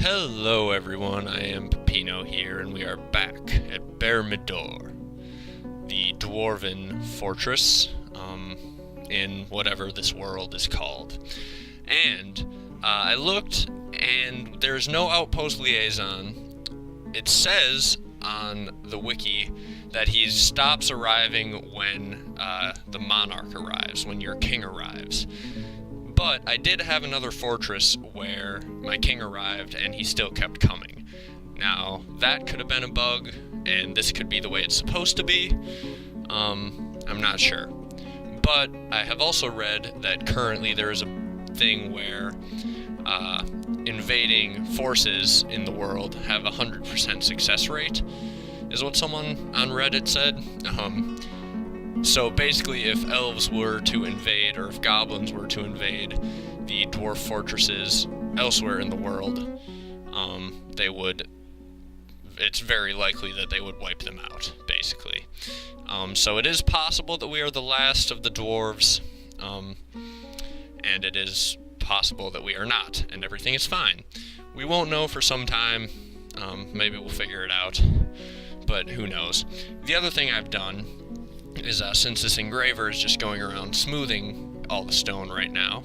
Hello everyone, I am Pepino here, and we are back at Bermidor, the Dwarven fortress, in whatever this world is called. And I looked, and there's no outpost liaison. It says on the wiki that he stops arriving when the monarch arrives, when your king arrives. But I did have another fortress where my king arrived and he still kept coming. Now, that could have been a bug, and this could be the way it's supposed to be. I'm not sure. But I have also read that currently there is a thing where invading forces in the world have a 100% success rate, is what someone on Reddit said. So basically, if elves were to invade, or if goblins were to invade the dwarf fortresses elsewhere in the world, it's very likely that they would wipe them out, basically. So it is possible that we are the last of the dwarves, and it is possible that we are not, and everything is fine. We won't know for some time. Maybe we'll figure it out, but who knows. The other thing I've done is, since this engraver is just going around smoothing all the stone right now,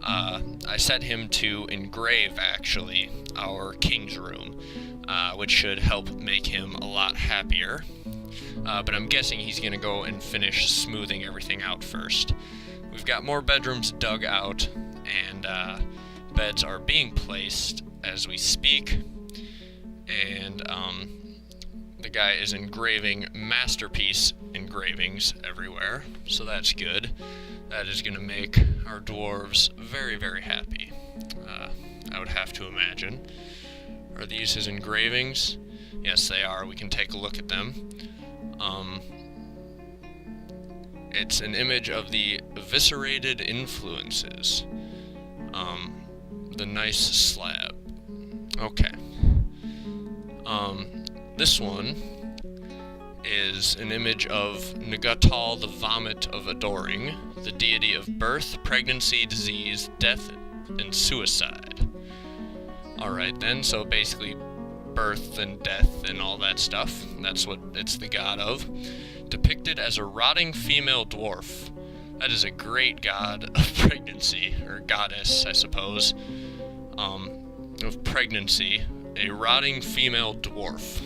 I set him to engrave, actually, our king's room, which should help make him a lot happier. But I'm guessing he's going to go and finish smoothing everything out first. We've got more bedrooms dug out, and beds are being placed as we speak, and the guy is engraving masterpiece engravings everywhere, so that's good. That is going to make our dwarves very, very happy, I would have to imagine. Are these his engravings? Yes, they are. We can take a look at them. It's an image of the eviscerated influences. The nice slab. Okay. This one is an image of Nagatal, the vomit of adoring, the deity of birth, pregnancy, disease, death, and suicide. Alright then, so basically birth and death and all that stuff. That's what it's the god of. Depicted as a rotting female dwarf. That is a great god of pregnancy, or goddess, I suppose, of pregnancy. A rotting female dwarf,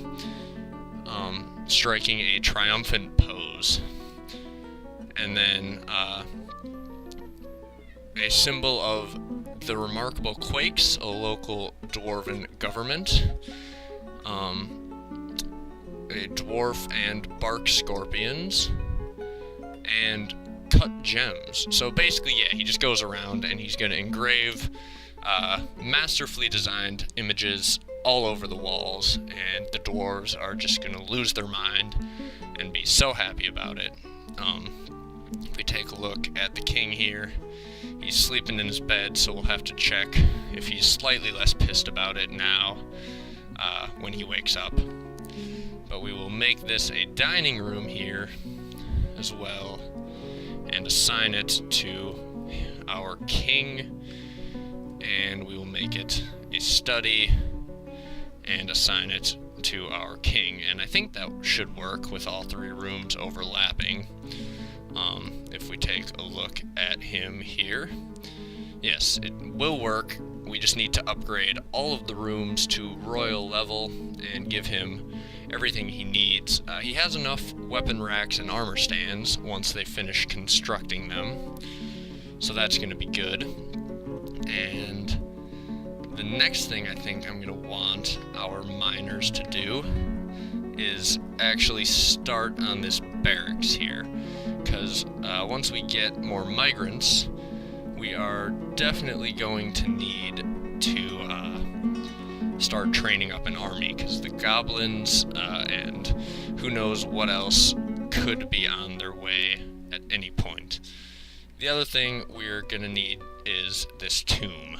striking a triumphant pose. And then a symbol of the remarkable Quakes, a local dwarven government. A dwarf and bark scorpions. And cut gems. So basically, yeah, he just goes around and he's going to engrave masterfully designed images all over the walls, and the dwarves are just going to lose their mind and be so happy about it. If we take a look at the king here, he's sleeping in his bed, so we'll have to check if he's slightly less pissed about it now when he wakes up. But we will make this a dining room here as well, and assign it to our king, and we will make it a study and assign it to our king. And I think that should work with all three rooms overlapping. If we take a look at him here, yes, it will work. We just need to upgrade all of the rooms to royal level and give him everything he needs. He has enough weapon racks and armor stands once they finish constructing them, so that's going to be good. And the next thing I think I'm going to want our miners to do is actually start on this barracks here, because once we get more migrants, we are definitely going to need to start training up an army, because the goblins and who knows what else could be on their way at any point. The other thing we're going to need is this tomb.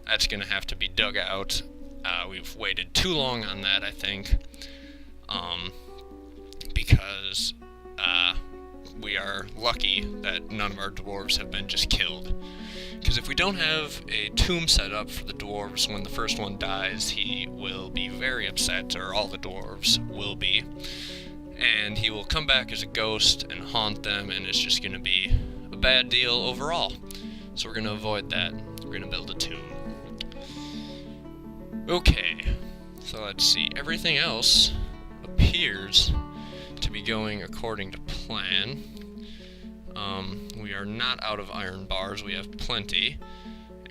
That's going to have to be dug out. We've waited too long on that, I think, because we are lucky that none of our dwarves have been just killed. Because Because if we don't have a tomb set up for the dwarves when the first one dies, he will be very upset, or all the dwarves will be. And he will come back as a ghost and haunt them, and it's just going to be a bad deal overall. So we're going to avoid that. We're going to build a tomb. Okay, so let's see. Everything else appears to be going according to plan. We are not out of iron bars, we have plenty,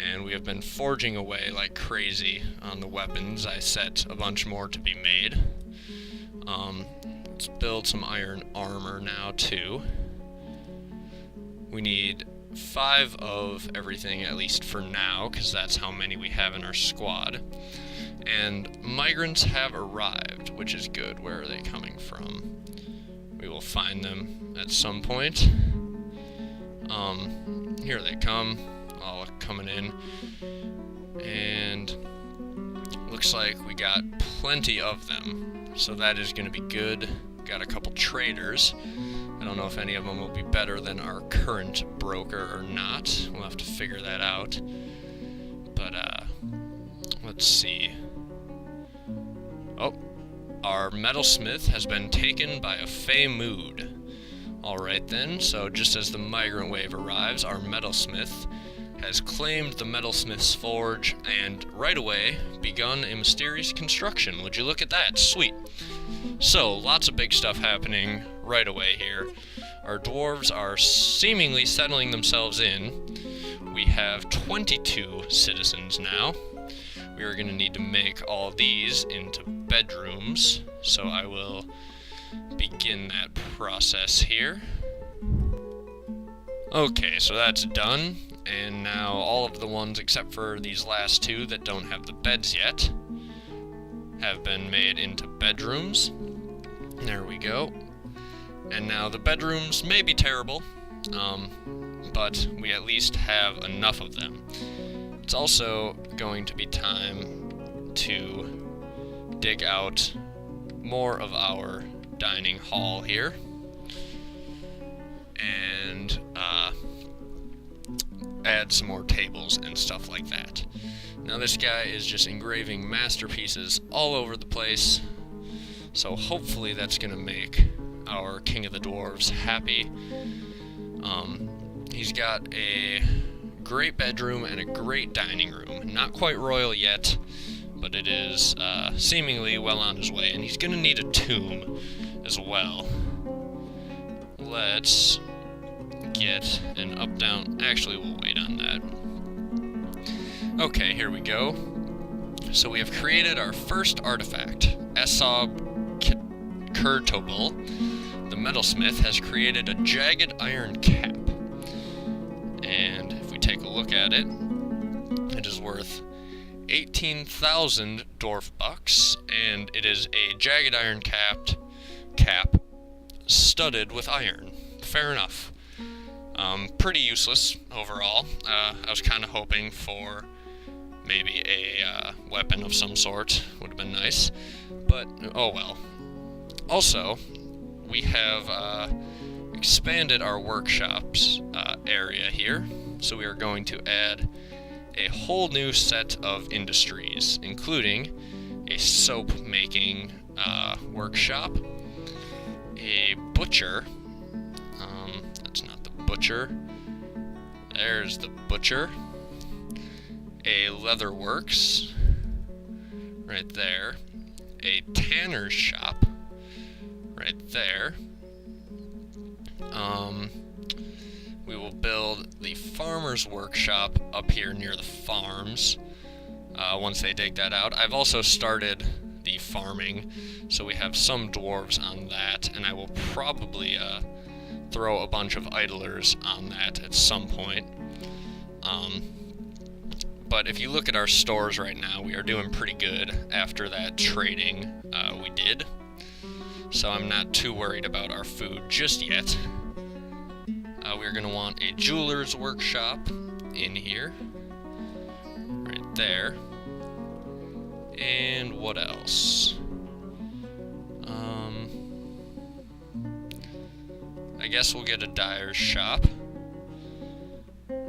and we have been forging away like crazy on the weapons. I set a bunch more to be made. Let's build some iron armor now too. We need 5 of everything, at least for now, because that's how many we have in our squad. And migrants have arrived, which is good. Where are they coming from? We will find them at some point. Here they come, all coming in, and looks like we got plenty of them, so that is going to be good. Got a couple traders. I don't know if any of them will be better than our current broker or not. We'll have to figure that out. But, let's see. Oh, our metalsmith has been taken by a fey mood. Alright then, so just as the migrant wave arrives, our metalsmith has claimed the metalsmith's forge and right away begun a mysterious construction. Would you look at that? Sweet. So, lots of big stuff happening right away here. Our dwarves are seemingly settling themselves in. We have 22 citizens now. We are going to need to make all of these into bedrooms, so I will begin that process here. Okay, so that's done, and now all of the ones except for these last 2 that don't have the beds yet have been made into bedrooms. There we go. And now the bedrooms may be terrible, but we at least have enough of them. It's also going to be time to dig out more of our dining hall here, and add some more tables and stuff like that. Now this guy is just engraving masterpieces all over the place, so hopefully that's going to make our King of the Dwarves happy. He's got a great bedroom and a great dining room. Not quite royal yet, but it is seemingly well on his way, and he's going to need a tomb as well. Let's get an up-down... Actually, we'll wait on that. Okay, here we go. So we have created our first artifact. Esob Kurtobel, the metalsmith, has created a jagged iron cap. And if we take a look at it, it is worth 18,000 dwarf bucks, and it is a jagged iron cap studded with iron. Fair enough. Pretty useless overall. I was kind of hoping for maybe a weapon of some sort. Would have been nice, but oh well. Also, we have expanded our workshops area here, so we are going to add a whole new set of industries, including a soap making workshop, a butcher. That's not the butcher. There's the butcher. A leather works, right there. A tanner's shop, right there. We will build the farmer's workshop up here near the farms once they dig that out. I've also started the farming, so we have some dwarves on that, and I will probably throw a bunch of idlers on that at some point. But if you look at our stores right now, we are doing pretty good after that trading we did. So I'm not too worried about our food just yet. We're going to want a jeweler's workshop in here. Right there. And what else? I guess we'll get a dyer's shop.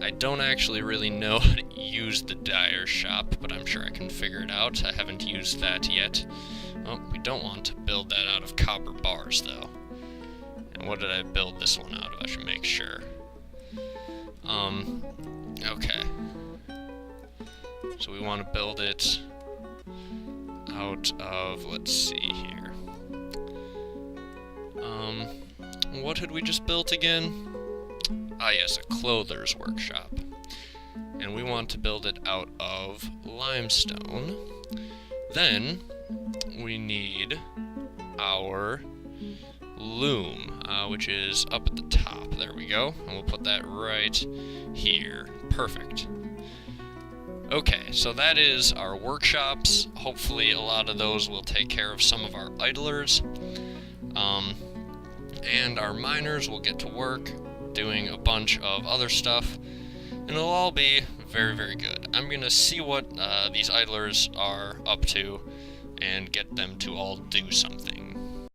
I don't actually really know how to use the dyer shop, but I'm sure I can figure it out. I haven't used that yet. Oh, we don't want to build that out of copper bars, though. And what did I build this one out of? I should make sure. Okay. So we want to build it out of, let's see here. What had we just built again? Ah, yes, a clother's workshop. And we want to build it out of limestone. Then we need our loom, which is up at the top. There we go. And we'll put that right here. Perfect. Okay, so that is our workshops. Hopefully a lot of those will take care of some of our idlers. And our miners will get to work doing a bunch of other stuff. And it'll all be very, very good. I'm going to see what these idlers are up to and get them to all do something.